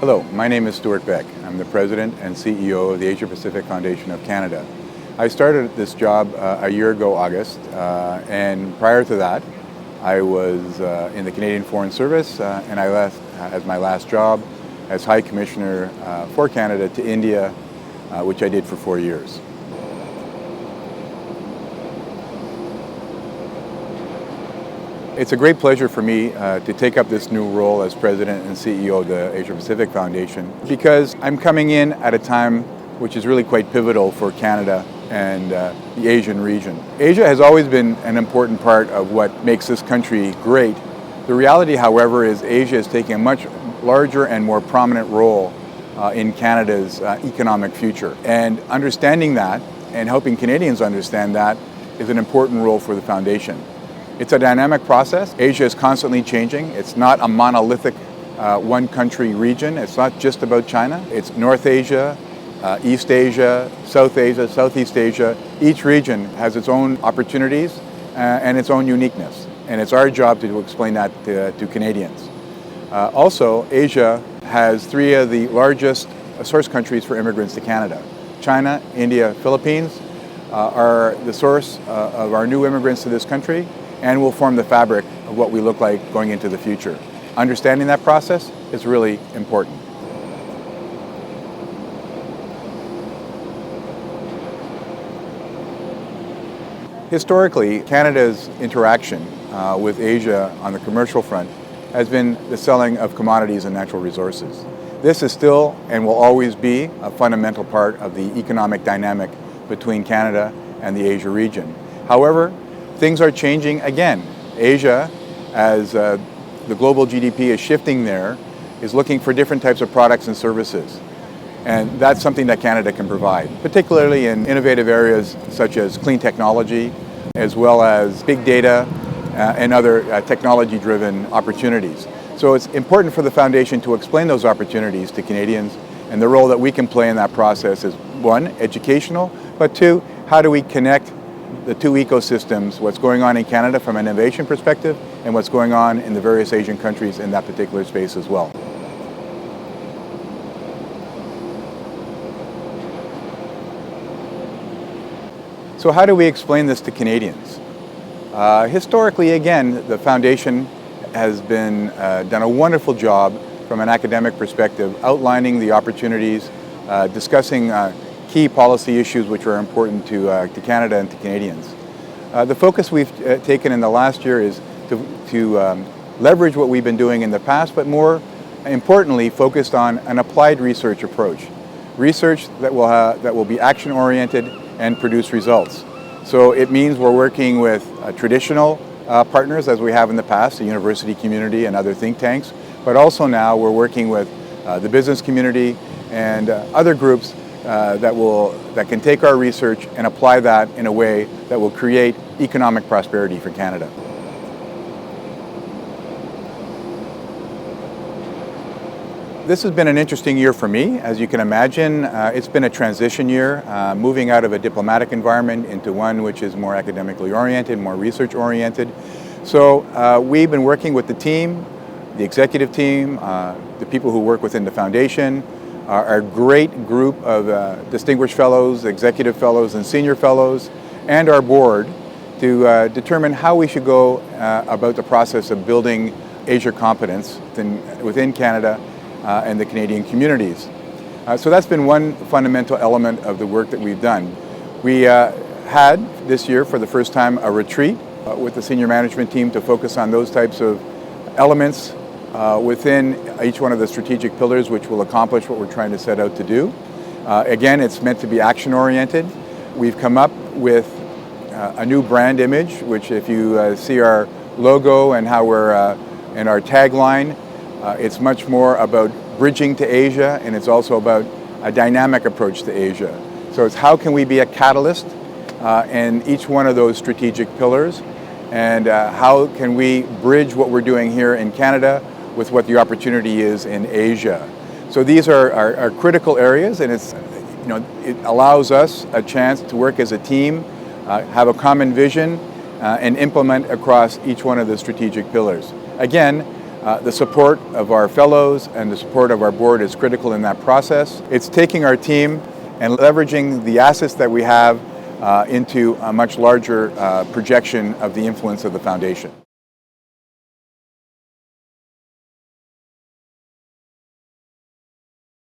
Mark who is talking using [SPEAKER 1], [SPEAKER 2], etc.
[SPEAKER 1] Hello, my name is Stewart Beck. I'm the President and CEO of the Asia Pacific Foundation of Canada. I started this job a year ago, August, and prior to that, I was in the Canadian Foreign Service, and I left as my last job as High Commissioner for Canada to India, which I did for 4 years. It's a great pleasure for me to take up this new role as President and CEO of the Asia Pacific Foundation because I'm coming in at a time which is really quite pivotal for Canada and the Asian region. Asia has always been an important part of what makes this country great. The reality, however, is Asia is taking a much larger and more prominent role in Canada's economic future. And understanding that and helping Canadians understand that is an important role for the Foundation. It's a dynamic process. Asia is constantly changing. It's not a monolithic one-country region. It's not just about China. It's North Asia, East Asia, Southeast Asia. Each region has its own opportunities and its own uniqueness. And it's our job to explain that to Canadians. Also, Asia has 3 of the largest source countries for immigrants to Canada. China, India, Philippines are the source of our new immigrants to this country and will form the fabric of what we look like going into the future. Understanding that process is really important. Historically, Canada's interaction with Asia on the commercial front has been the selling of commodities and natural resources. This is still and will always be a fundamental part of the economic dynamic between Canada and the Asia region. However, things are changing again. Asia, as the global GDP is shifting there, is looking for different types of products and services. And that's something that Canada can provide, particularly in innovative areas such as clean technology, as well as big data and other technology-driven opportunities. So it's important for the Foundation to explain those opportunities to Canadians, and the role that we can play in that process is 1, educational, but 2, how do we connect the 2 ecosystems, what's going on in Canada from an innovation perspective and what's going on in the various Asian countries in that particular space as well. So how do we explain this to Canadians? Historically, again, the Foundation has done a wonderful job from an academic perspective, outlining the opportunities, discussing key policy issues which are important to Canada and to Canadians. The focus we've taken in the last year is to leverage what we've been doing in the past, but more importantly, focused on an applied research approach. Research that will be action-oriented and produce results. So it means we're working with traditional partners, as we have in the past, the university community and other think tanks, but also now we're working with the business community and other groups that can take our research and apply that in a way that will create economic prosperity for Canada. This has been an interesting year for me. As you can imagine, it's been a transition year, moving out of a diplomatic environment into one which is more academically oriented, more research oriented. So we've been working with the team, the executive team, the people who work within the Foundation, our great group of distinguished fellows, executive fellows, and senior fellows, and our board to determine how we should go about the process of building Asia competence within Canada and the Canadian communities. So that's been one fundamental element of the work that we've done. We had this year, for the first time, a retreat with the senior management team to focus on those types of elements within each one of the strategic pillars which will accomplish what we're trying to set out to do. Again, it's meant to be action-oriented. We've come up with a new brand image, which if you see our logo and how we're and our tagline, it's much more about bridging to Asia, and it's also about a dynamic approach to Asia. So it's how can we be a catalyst in each one of those strategic pillars, and how can we bridge what we're doing here in Canada with what the opportunity is in Asia. So these are critical areas, and it allows us a chance to work as a team, have a common vision, and implement across each one of the strategic pillars. Again, The support of our fellows and the support of our board is critical in that process. It's taking our team and leveraging the assets that we have into a much larger projection of the influence of the foundation.